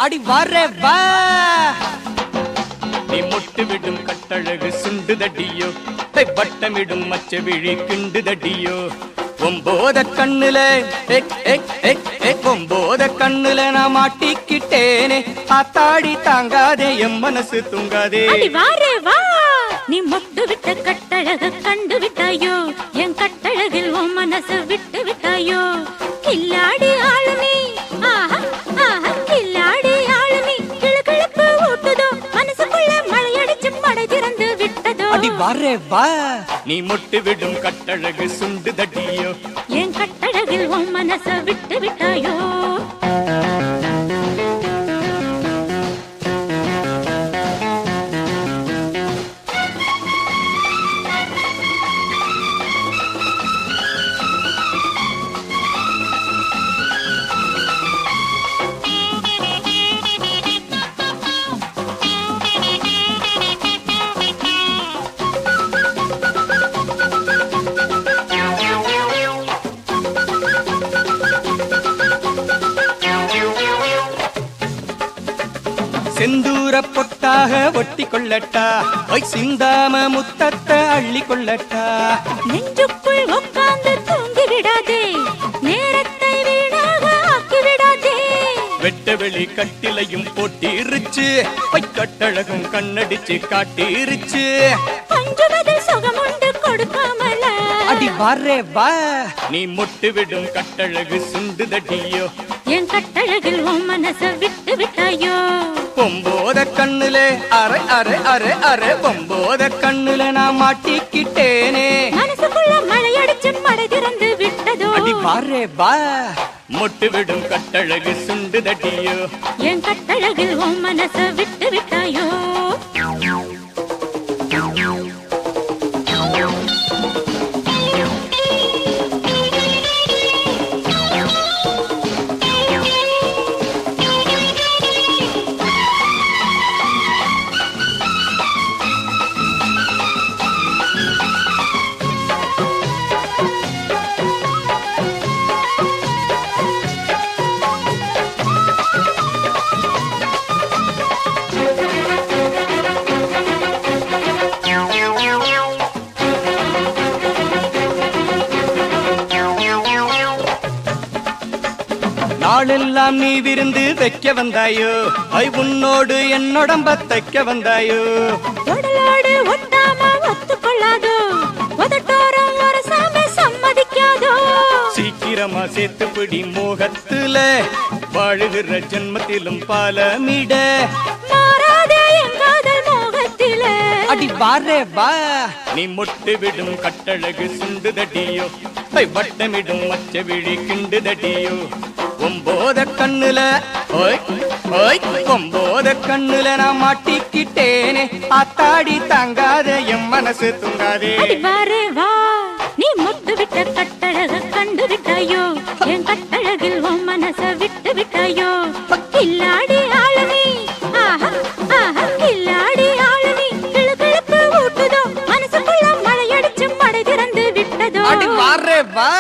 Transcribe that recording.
அடி வாரே வா நீ மொட்டு விடும் கட்டழகு சுண்டுதடியோ வட்டமிடும் மச்ச விழி கிண்டுதடியோ ஒம்போத கண்ணுல ஒம்போத கண்ணுல நான் மாட்டிக்கிட்டேனே ஆத்தாடி தாங்காதே என் மனசு தூங்காதே வாரே வா நீ மொட்டு விட்ட கட்டழகு கண்டு விட்டாயோ என் கட்டழகில் உன் மனசு விட்டு விட்டாயோ கில்லாடி ஆளுமே கில்லாடி ஆளுமே கிளுகிளுப்பு ஊட்டுதோ மனசுக்குள்ள மழையடிச்சு மடை திறந்து விட்டதோ அடி வாரே வா நீ மொட்டு விடும் கட்டழகு சுண்டுதடியோ என் கட்டழகில் உன் மனசு விட்டு விட்டாயோ செந்தூர பொட்டாக ஒட்டி கொள்ளட்டா சிந்தாம முத்தத்தை அள்ளி கொள்ளட்டா நெஞ்சுக்குள் உட்கார்ந்து தூங்கி விடாதே நேரத்தை வீணாக ஆக்கி விடாதே வெட்ட வெளி கட்டிலையும் போட்டிருச்சு கட்டழகும் கண்ணடிச்சு காட்டிருச்சு பஞ்சுவதில் சுகமுண்டு கொடுக்காமல அடி வாரே வா நீ மொட்டு விடும் கட்டழகு சுண்டுதடியோ என் கட்டழகில் உன் மனச விட்டு விட்டாயோ பொம்போத கண்ணுல அரை அரை அரை அரை பொம்போத கண்ணுல நான் மாட்டிக்கிட்டேனே மனசுக்குள்ள மழையடிச்சு மடை திறந்து விட்டதோ அடி வாரே வா மொட்டு விடும் கட்டழகு சுண்டுதடியோ என் கட்டழகில் உன் மனச விட்டு விட்டாயோ நாளெல்லாம் நீ விருந்து வைக்க வந்தாயோ உன்னோடு என்னோடம்ப தைக்க வந்தாயோ உடலோடு ஒட்டாம ஒத்துக்கொள்ளாதோ உதட்டோரம் ஒரு சாமி சம்மதிக்காதோ சீக்கிரமா சேர்த்துப்பிடி மோகத்துல வாழுகிற ஜென்மத்திலும் பாலமிட மாறாதே என் காதல் மோகத்தில அடி வாரே வா நீ மொட்டு விடும் கட்டழகு சுண்டுதடியோ வட்டமிடும் மச்ச விழி கிண்டுதடியோ ஒம்போத கண்ணுல ஒம்போத கண்ணுல நான் மாட்டிக்கிட்டேனே ஆத்தாடி தாங்காத என் மனசு தூங்காதே வாரே வா நீ மொட்டு விட்ட கட்டழக கண்டு விட்டாயோ என் கட்டழகில் உன் மனச விட்டு விட்டாயோ கில்லாடி ஆளுமே கில்லாடி ஆளுமே கிளுகிளுப்பு ஊட்டுதோ மனசுக்குள்ள மழையடிச்சு மடை திறந்து விட்டதோ அடி வாரே வா